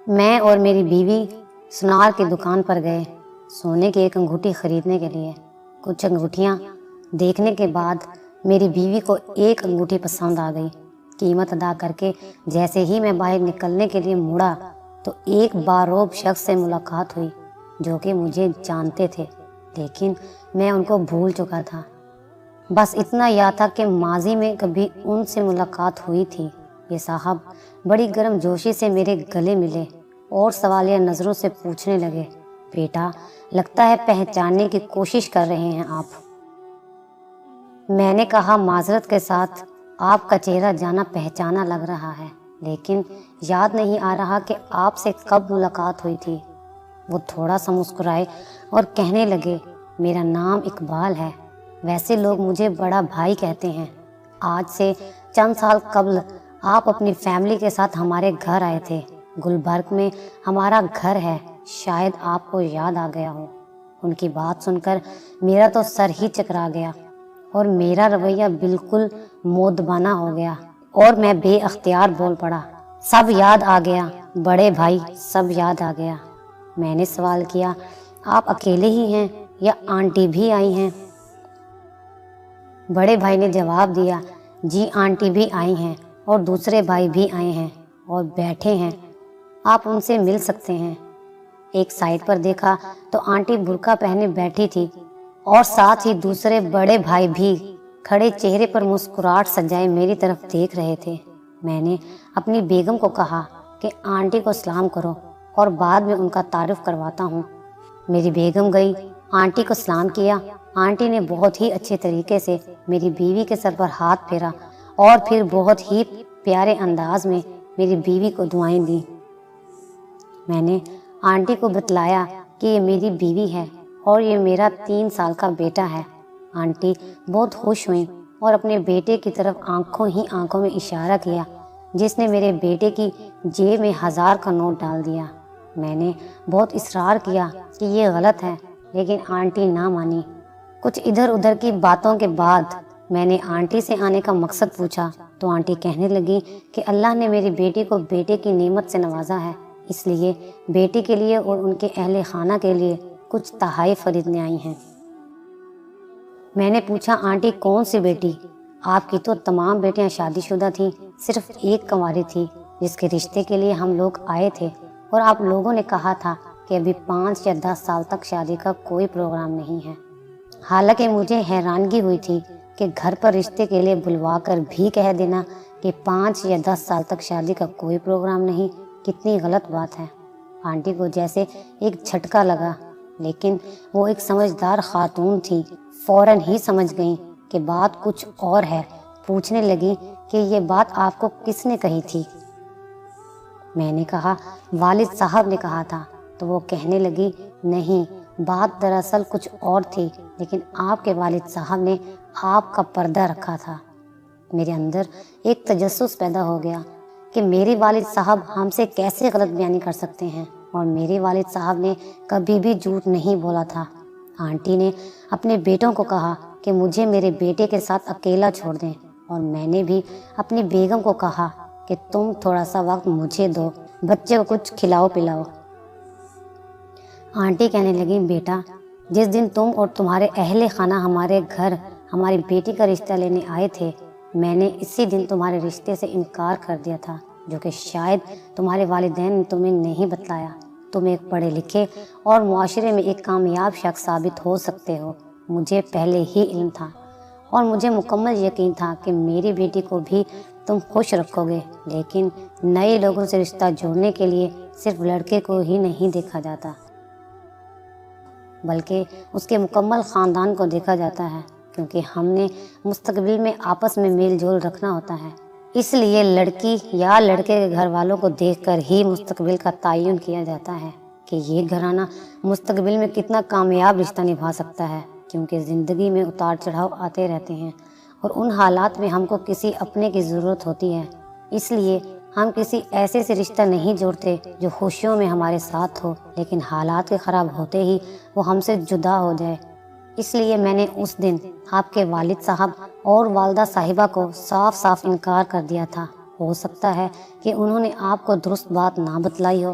میں اور میری بیوی سنار کی دکان پر گئے سونے کی ایک انگوٹھی خریدنے کے لیے۔ کچھ انگوٹھیاں دیکھنے کے بعد میری بیوی کو ایک انگوٹھی پسند آ گئی۔ قیمت ادا کر کے جیسے ہی میں باہر نکلنے کے لیے مڑا تو ایک باروب شخص سے ملاقات ہوئی جو کہ مجھے جانتے تھے، لیکن میں ان کو بھول چکا تھا۔ بس اتنا یاد تھا کہ ماضی میں کبھی ان سے ملاقات ہوئی تھی۔ یہ صاحب بڑی گرم جوشی سے میرے گلے ملے اور سوالیہ نظروں سے پوچھنے لگے، بیٹا لگتا ہے پہچاننے کی کوشش کر رہے ہیں آپ۔ میں نے کہا، معذرت کے ساتھ آپ کا چہرہ جانا پہچانا لگ رہا ہے، لیکن یاد نہیں آ رہا کہ آپ سے کب ملاقات ہوئی تھی۔ وہ تھوڑا سا مسکرائے اور کہنے لگے، میرا نام اقبال ہے، ویسے لوگ مجھے بڑا بھائی کہتے ہیں۔ آج سے چند سال قبل آپ اپنی فیملی کے ساتھ ہمارے گھر آئے تھے۔ گلبرگ میں ہمارا گھر ہے، شاید آپ کو یاد آ گیا ہو۔ ان کی بات سن کر میرا تو سر ہی چکرا گیا اور میرا رویہ بالکل مودبانہ ہو گیا اور میں بے اختیار بول پڑا، سب یاد آ گیا بڑے بھائی، سب یاد آ گیا۔ میں نے سوال کیا، آپ اکیلے ہی ہیں یا آنٹی بھی آئی ہیں؟ بڑے بھائی نے جواب دیا، جی آنٹی بھی آئی ہیں اور دوسرے بھائی بھی آئے ہیں اور بیٹھے ہیں، آپ ان سے مل سکتے ہیں۔ ایک سائڈ پر دیکھا تو آنٹی برقع پہنے بیٹھی تھی اور ساتھ ہی دوسرے بڑے بھائی بھی کھڑے چہرے پر مسکراہٹ سجائے میری طرف دیکھ رہے تھے۔ میں نے اپنی بیگم کو کہا کہ آنٹی کو سلام کرو اور بعد میں ان کا تعارف کرواتا ہوں۔ میری بیگم گئی، آنٹی کو سلام کیا۔ آنٹی نے بہت ہی اچھے طریقے سے میری بیوی کے سر پر ہاتھ پھیرا اور پھر بہت ہی پیارے انداز میں میری بیوی کو دعائیں دیں۔ میں نے آنٹی کو بتلایا کہ یہ میری بیوی ہے اور یہ میرا 3 سال کا بیٹا ہے۔ آنٹی بہت خوش ہوئیں اور اپنے بیٹے کی طرف آنکھوں میں اشارہ کیا، جس نے میرے بیٹے کی جیب میں 1000 کا نوٹ ڈال دیا۔ میں نے بہت اصرار کیا کہ یہ غلط ہے، لیکن آنٹی نہ مانی۔ کچھ ادھر ادھر کی باتوں کے بعد میں نے آنٹی سے آنے کا مقصد پوچھا تو آنٹی کہنے لگی کہ اللہ نے میری بیٹی کو بیٹے کی نعمت سے نوازا ہے، اس لیے بیٹے کے لیے اور ان کے اہل خانہ کے لیے کچھ تحائف خریدنے آئی ہیں۔ میں نے پوچھا، آنٹی کون سی بیٹی؟ آپ کی تو تمام بیٹیاں شادی شدہ تھیں، صرف ایک کنواری تھی جس کے رشتے کے لیے ہم لوگ آئے تھے، اور آپ لوگوں نے کہا تھا کہ ابھی 5 یا 10 سال تک شادی کا کوئی پروگرام نہیں ہے۔ حالانکہ مجھے حیرانگی ہوئی تھی کہ گھر پر رشتے کے لیے بلوا کر بھی کہہ دینا کہ 5 یا 10 سال تک شادی کا کوئی پروگرام نہیں، کتنی غلط بات ہے۔ آنٹی کو جیسے ایک جھٹکا لگا، لیکن وہ ایک سمجھدار خاتون تھی، فوراً ہی سمجھ گئیں کہ بات کچھ اور ہے۔ پوچھنے لگی کہ یہ بات آپ کو کس نے کہی تھی؟ میں نے کہا، والد صاحب نے کہا تھا۔ تو وہ کہنے لگی، نہیں، بات دراصل کچھ اور تھی، لیکن آپ کے والد صاحب نے آپ کا پردہ رکھا تھا۔ میرے اندر ایک تجسس پیدا ہو گیا کہ میرے والد صاحب ہم سے کیسے غلط بیانی کر سکتے ہیں، اور میرے والد صاحب نے کبھی بھی جھوٹ نہیں بولا تھا۔ آنٹی نے اپنے بیٹوں کو کہا کہ مجھے میرے بیٹے کے ساتھ اکیلا چھوڑ دیں، اور میں نے بھی اپنی بیگم کو کہا کہ تم تھوڑا سا وقت مجھے دو، بچے کو کچھ کھلاؤ پلاؤ۔ آنٹی کہنے لگی، بیٹا جس دن تم اور تمہارے اہل خانہ ہمارے گھر ہماری بیٹی کا رشتہ لینے آئے تھے، میں نے اسی دن تمہارے رشتے سے انکار کر دیا تھا، جو کہ شاید تمہارے والدین نے تمہیں نہیں بتلایا۔ تم ایک پڑھے لکھے اور معاشرے میں ایک کامیاب شخص ثابت ہو سکتے ہو، مجھے پہلے ہی علم تھا، اور مجھے مکمل یقین تھا کہ میری بیٹی کو بھی تم خوش رکھو گے، لیکن نئے لوگوں سے رشتہ جوڑنے کے لیے صرف لڑکے کو ہی نہیں دیکھا جاتا، بلکہ اس کے مکمل خاندان کو دیکھا جاتا ہے، کیونکہ ہم نے مستقبل میں آپس میں میل جول رکھنا ہوتا ہے۔ اس لیے لڑکی یا لڑکے کے گھر والوں کو دیکھ کر ہی مستقبل کا تعین کیا جاتا ہے کہ یہ گھرانہ مستقبل میں کتنا کامیاب رشتہ نبھا سکتا ہے، کیونکہ زندگی میں اتار چڑھاؤ آتے رہتے ہیں، اور ان حالات میں ہم کو کسی اپنے کی ضرورت ہوتی ہے۔ اس لیے ہم کسی ایسے سے رشتہ نہیں جوڑتے جو خوشیوں میں ہمارے ساتھ ہو، لیکن حالات کے خراب ہوتے ہی وہ ہم سے جدا ہو جائے۔ اس لیے میں نے اس دن آپ کے والد صاحب اور والدہ صاحبہ کو صاف صاف انکار کر دیا تھا۔ ہو سکتا ہے کہ انہوں نے آپ کو درست بات نہ بتلائی ہو،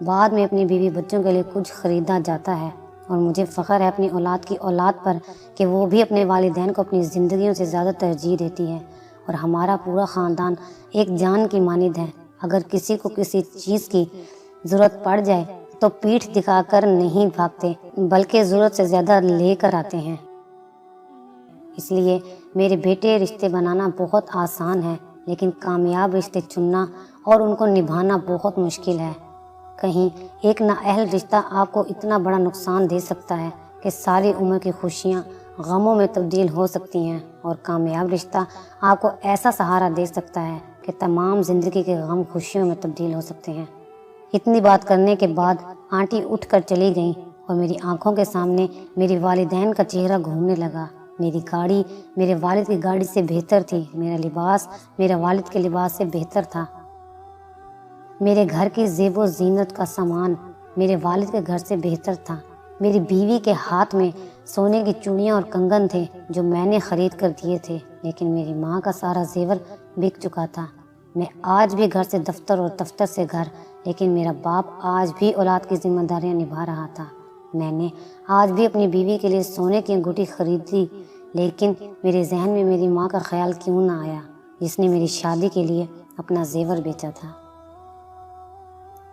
بعد میں اپنی بیوی بچوں کے لیے کچھ خریدا جاتا ہے، اور مجھے فخر ہے اپنی اولاد کی اولاد پر کہ وہ بھی اپنے والدین کو اپنی زندگیوں سے زیادہ ترجیح دیتی ہے، اور ہمارا پورا خاندان ایک جان کی مانند ہے۔ اگر کسی کو کسی چیز کی ضرورت پڑ جائے تو پیٹھ دکھا کر نہیں بھاگتے، بلکہ ضرورت سے زیادہ لے کر آتے ہیں۔ اس لیے میرے بیٹے رشتے بنانا بہت آسان ہے، لیکن کامیاب رشتے چننا اور ان کو نبھانا بہت مشکل ہے۔ کہیں ایک نااہل رشتہ آپ کو اتنا بڑا نقصان دے سکتا ہے کہ ساری عمر کی خوشیاں غموں میں تبدیل ہو سکتی ہیں، اور کامیاب رشتہ آپ کو ایسا سہارا دے سکتا ہے کہ تمام زندگی کے غم خوشیوں میں تبدیل ہو سکتے ہیں۔ اتنی بات کرنے کے بعد آنٹی اٹھ کر چلی گئیں، اور میری آنکھوں کے سامنے میری والدین کا چہرہ گھومنے لگا۔ میری گاڑی میرے والد کی گاڑی سے بہتر تھی، میرا لباس میرے والد کے لباس سے بہتر تھا، میرے گھر کی زیب و زینت کا سامان میرے والد کے گھر سے بہتر تھا، میری بیوی کے ہاتھ میں سونے کی چوڑیاں اور کنگن تھے جو میں نے خرید کر دیے تھے، لیکن میری ماں کا سارا زیور بک چکا تھا۔ میں آج بھی گھر سے دفتر اور دفتر سے گھر، لیکن میرا باپ آج بھی اولاد کی ذمہ داریاں نبھا رہا تھا۔ میں نے آج بھی اپنی بیوی کے لیے سونے کی انگوٹھی خریدی، لیکن میرے ذہن میں میری ماں کا خیال کیوں نہ آیا جس نے میری شادی کے لیے اپنا زیور بیچا تھا۔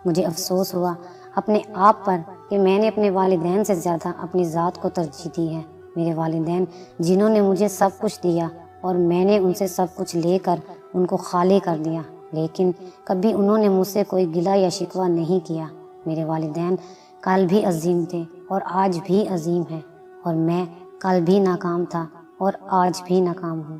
مجھے افسوس ہوا اپنے آپ پر کہ میں نے اپنے والدین سے زیادہ اپنی ذات کو ترجیح دی ہے۔ میرے والدین جنہوں نے مجھے سب کچھ دیا اور میں نے ان سے سب کچھ لے کر ان کو خالی کر دیا، لیکن کبھی انہوں نے مجھ سے کوئی گلہ یا شکوہ نہیں کیا۔ میرے والدین کل بھی عظیم تھے اور آج بھی عظیم ہیں، اور میں کل بھی ناکام تھا اور آج بھی ناکام ہوں۔